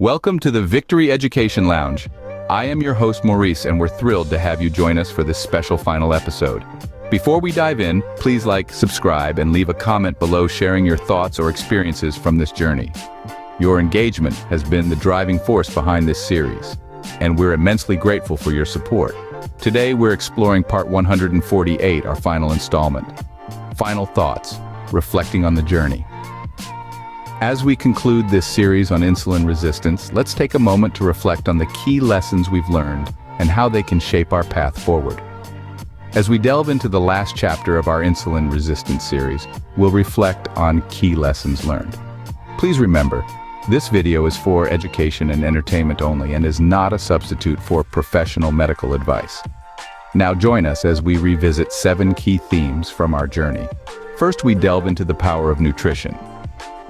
Welcome to the Victory Education Lounge. I am your host Maurice, and we're thrilled to have you join us for this special final episode. Before we dive in, please like, subscribe, and leave a comment below sharing your thoughts or experiences from this journey. Your engagement has been the driving force behind this series, and we're immensely grateful for your support. Today, we're exploring part 148, our final installment. Final thoughts, reflecting on the journey. As we conclude this series on insulin resistance, let's take a moment to reflect on the key lessons we've learned and how they can shape our path forward. As we delve into the last chapter of our insulin resistance series, we'll reflect on key lessons learned. Please remember, this video is for education and entertainment only and is not a substitute for professional medical advice. Now join us as we revisit 7 key themes from our journey. First, we delve into the power of nutrition.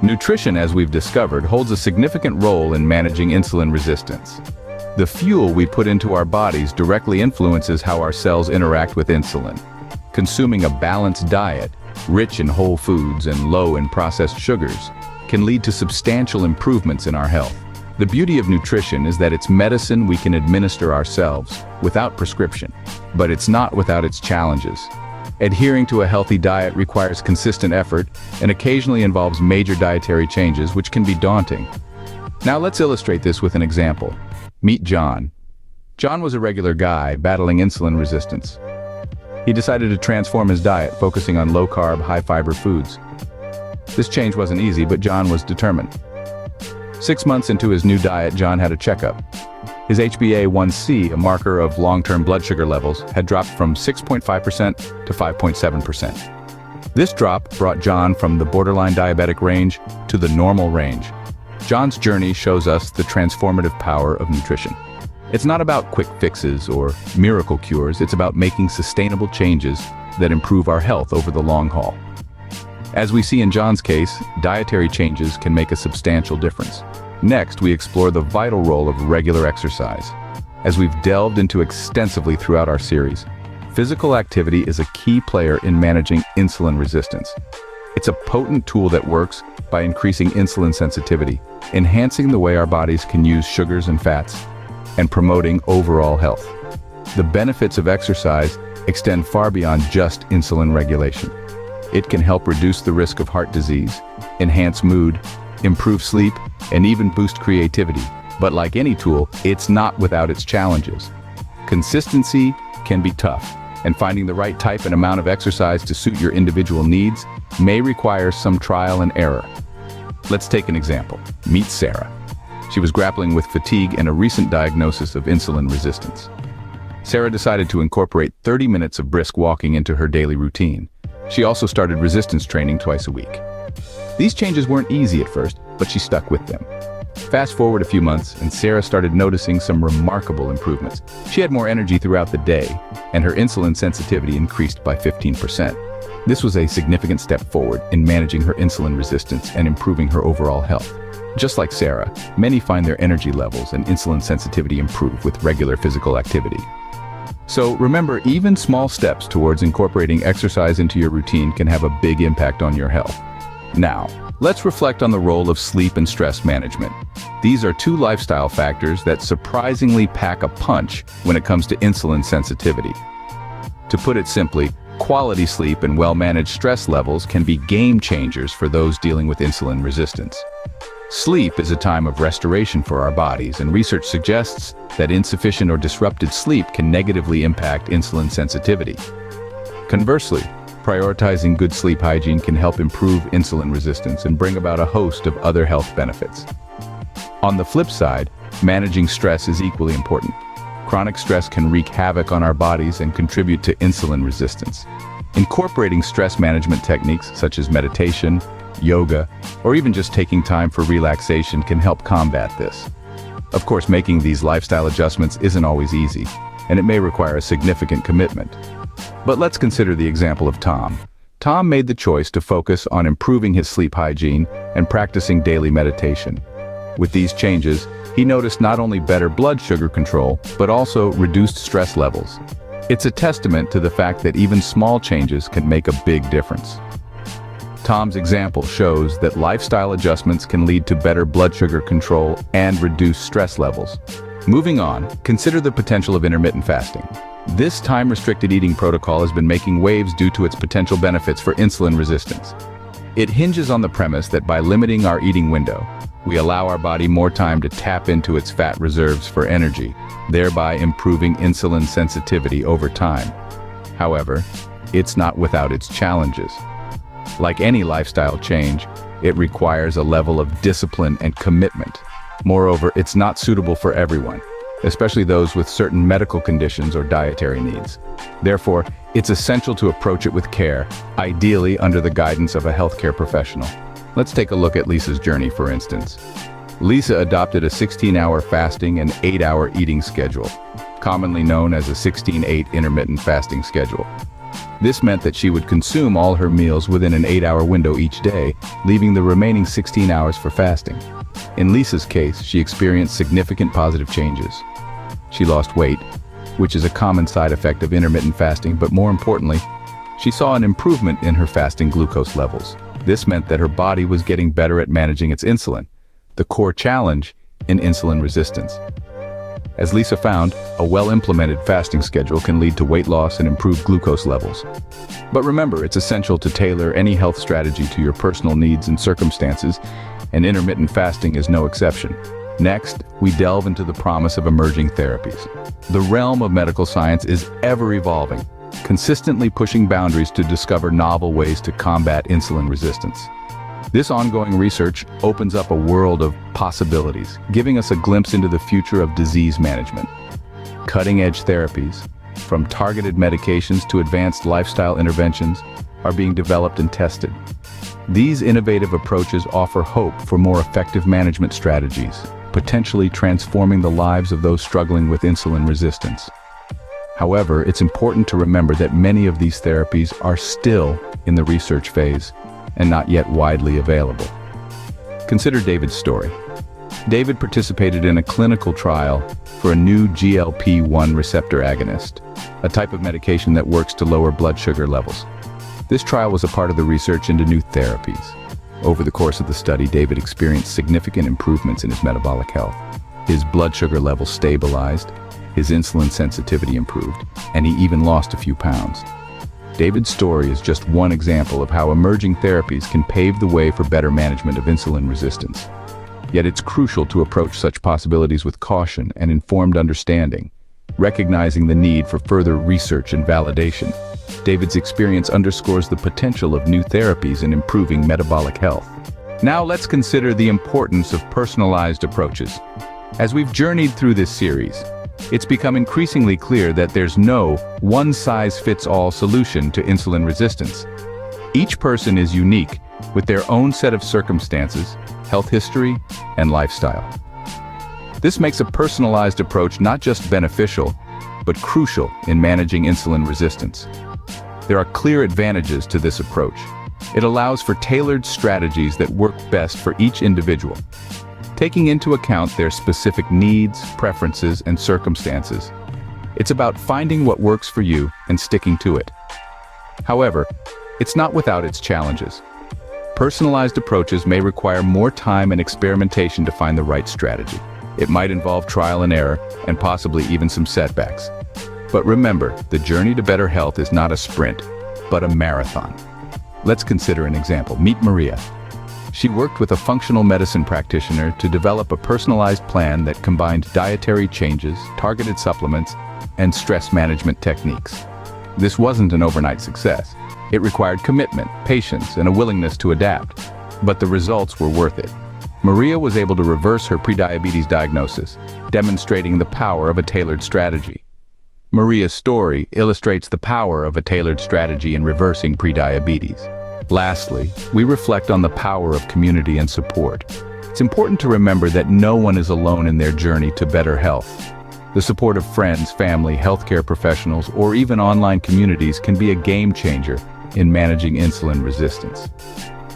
Nutrition, as we've discovered, holds a significant role in managing insulin resistance. The fuel we put into our bodies directly influences how our cells interact with insulin. Consuming a balanced diet, rich in whole foods and low in processed sugars, can lead to substantial improvements in our health. The beauty of nutrition is that it's medicine we can administer ourselves without prescription, but it's not without its challenges. Adhering to a healthy diet requires consistent effort and occasionally involves major dietary changes, which can be daunting. Now let's illustrate this with an example. Meet John. John was a regular guy battling insulin resistance. He decided to transform his diet, focusing on low-carb, high-fiber foods. This change wasn't easy, but John was determined. 6 months into his new diet, John had a checkup. His HbA1c, a marker of long-term blood sugar levels, had dropped from 6.5% to 5.7%. This drop brought John from the borderline diabetic range to the normal range. John's journey shows us the transformative power of nutrition. It's not about quick fixes or miracle cures, it's about making sustainable changes that improve our health over the long haul. As we see in John's case, dietary changes can make a substantial difference. Next, we explore the vital role of regular exercise. As we've delved into extensively throughout our series, physical activity is a key player in managing insulin resistance. It's a potent tool that works by increasing insulin sensitivity, enhancing the way our bodies can use sugars and fats, and promoting overall health. The benefits of exercise extend far beyond just insulin regulation. It can help reduce the risk of heart disease, enhance mood, improve sleep, and even boost creativity. But like any tool, it's not without its challenges. Consistency can be tough, and finding the right type and amount of exercise to suit your individual needs may require some trial and error. Let's take an example. Meet Sarah. She was grappling with fatigue and a recent diagnosis of insulin resistance. Sarah decided to incorporate 30 minutes of brisk walking into her daily routine. She also started resistance training twice a week. These changes weren't easy at first, but she stuck with them. Fast forward a few months, and Sarah started noticing some remarkable improvements. She had more energy throughout the day, and her insulin sensitivity increased by 15%. This was a significant step forward in managing her insulin resistance and improving her overall health. Just like Sarah, many find their energy levels and insulin sensitivity improve with regular physical activity. So remember, even small steps towards incorporating exercise into your routine can have a big impact on your health. Now, let's reflect on the role of sleep and stress management. These are 2 lifestyle factors that surprisingly pack a punch when it comes to insulin sensitivity. To put it simply, quality sleep and well-managed stress levels can be game changers for those dealing with insulin resistance. Sleep is a time of restoration for our bodies, and research suggests that insufficient or disrupted sleep can negatively impact insulin sensitivity. Conversely, prioritizing good sleep hygiene can help improve insulin resistance and bring about a host of other health benefits. On the flip side, managing stress is equally important. Chronic stress can wreak havoc on our bodies and contribute to insulin resistance. Incorporating stress management techniques such as meditation, yoga, or even just taking time for relaxation can help combat this. Of course, making these lifestyle adjustments isn't always easy, and it may require a significant commitment. But let's consider the example of Tom. Tom made the choice to focus on improving his sleep hygiene and practicing daily meditation. With these changes, he noticed not only better blood sugar control, but also reduced stress levels. It's a testament to the fact that even small changes can make a big difference. Tom's example shows that lifestyle adjustments can lead to better blood sugar control and reduce stress levels. Moving on, consider the potential of intermittent fasting. This time-restricted eating protocol has been making waves due to its potential benefits for insulin resistance. It hinges on the premise that by limiting our eating window, we allow our body more time to tap into its fat reserves for energy, thereby improving insulin sensitivity over time. However, it's not without its challenges. Like any lifestyle change, it requires a level of discipline and commitment. Moreover, it's not suitable for everyone, especially those with certain medical conditions or dietary needs. Therefore, it's essential to approach it with care, ideally under the guidance of a healthcare professional. Let's take a look at Lisa's journey, for instance. Lisa adopted a 16-hour fasting and 8-hour eating schedule, commonly known as a 16-8 intermittent fasting schedule. This meant that she would consume all her meals within an 8-hour window each day, leaving the remaining 16 hours for fasting. In Lisa's case, she experienced significant positive changes. She lost weight, which is a common side effect of intermittent fasting, but more importantly, she saw an improvement in her fasting glucose levels. This meant that her body was getting better at managing its insulin, the core challenge in insulin resistance. As Lisa found, a well-implemented fasting schedule can lead to weight loss and improved glucose levels. But remember, it's essential to tailor any health strategy to your personal needs and circumstances, and intermittent fasting is no exception. Next, we delve into the promise of emerging therapies. The realm of medical science is ever evolving, consistently pushing boundaries to discover novel ways to combat insulin resistance. This ongoing research opens up a world of possibilities, giving us a glimpse into the future of disease management. Cutting-edge therapies, from targeted medications to advanced lifestyle interventions, are being developed and tested. These innovative approaches offer hope for more effective management strategies, potentially transforming the lives of those struggling with insulin resistance. However, it's important to remember that many of these therapies are still in the research phase and not yet widely available. Consider David's story. David participated in a clinical trial for a new GLP-1 receptor agonist, a type of medication that works to lower blood sugar levels. This trial was a part of the research into new therapies. Over the course of the study, David experienced significant improvements in his metabolic health. His blood sugar levels stabilized, his insulin sensitivity improved, and he even lost a few pounds. David's story is just one example of how emerging therapies can pave the way for better management of insulin resistance. Yet it's crucial to approach such possibilities with caution and informed understanding, recognizing the need for further research and validation. David's experience underscores the potential of new therapies in improving metabolic health. Now let's consider the importance of personalized approaches. As we've journeyed through this series, it's become increasingly clear that there's no one-size-fits-all solution to insulin resistance. Each person is unique, with their own set of circumstances, health history, and lifestyle. This makes a personalized approach not just beneficial, but crucial in managing insulin resistance. There are clear advantages to this approach. It allows for tailored strategies that work best for each individual, taking into account their specific needs, preferences, and circumstances. It's about finding what works for you and sticking to it. However, it's not without its challenges. Personalized approaches may require more time and experimentation to find the right strategy. It might involve trial and error, and possibly even some setbacks. But remember, the journey to better health is not a sprint, but a marathon. Let's consider an example. Meet Maria. She worked with a functional medicine practitioner to develop a personalized plan that combined dietary changes, targeted supplements, and stress management techniques. This wasn't an overnight success. It required commitment, patience, and a willingness to adapt. But the results were worth it. Maria was able to reverse her prediabetes diagnosis, demonstrating the power of a tailored strategy. Maria's story illustrates the power of a tailored strategy in reversing prediabetes. Lastly, we reflect on the power of community and support. It's important to remember that no one is alone in their journey to better health. The support of friends, family, healthcare professionals, or even online communities can be a game changer in managing insulin resistance.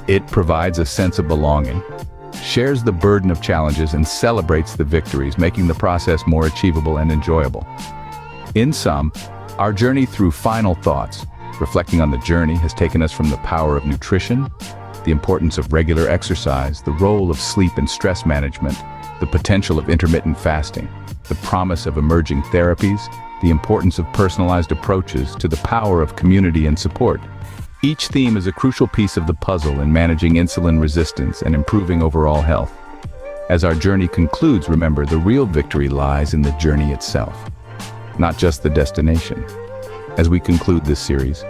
It provides a sense of belonging, shares the burden of challenges, and celebrates the victories, making the process more achievable and enjoyable. In sum, our journey through final thoughts, reflecting on the journey, has taken us from the power of nutrition the importance of regular exercise, the role of sleep and stress management, the potential of intermittent fasting, the promise of emerging therapies, the importance of personalized approaches to the power of community and support. Each theme is a crucial piece of the puzzle in managing insulin resistance and improving overall health. As our journey concludes, remember, the real victory lies in the journey itself, not just the destination. As we conclude this series,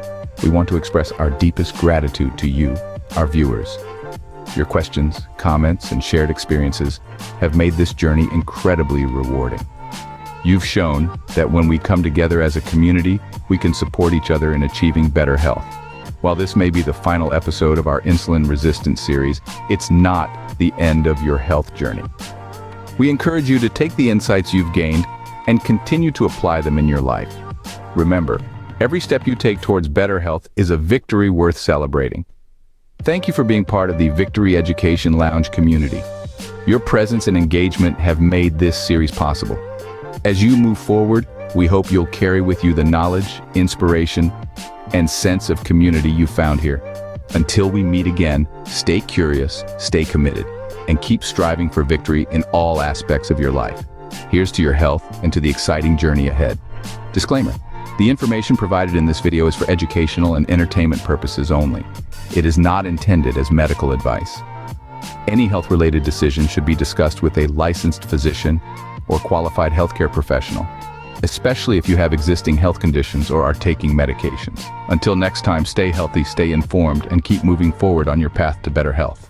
we want to express our deepest gratitude to you, our viewers. Your questions, comments, and shared experiences have made this journey incredibly rewarding. You've shown that when we come together as a community, we can support each other in achieving better health. While this may be the final episode of our insulin resistance series, it's not the end of your health journey. We encourage you to take the insights you've gained and continue to apply them in your life. Remember, every step you take towards better health is a victory worth celebrating. Thank you for being part of the Victory Education Lounge community. Your presence and engagement have made this series possible. As you move forward, we hope you'll carry with you the knowledge, inspiration, and sense of community you found here. Until we meet again, stay curious, stay committed, and keep striving for victory in all aspects of your life. Here's to your health and to the exciting journey ahead. Disclaimer: the information provided in this video is for educational and entertainment purposes only. It is not intended as medical advice. Any health-related decision should be discussed with a licensed physician or qualified healthcare professional, especially if you have existing health conditions or are taking medications. Until next time, stay healthy, stay informed, and keep moving forward on your path to better health.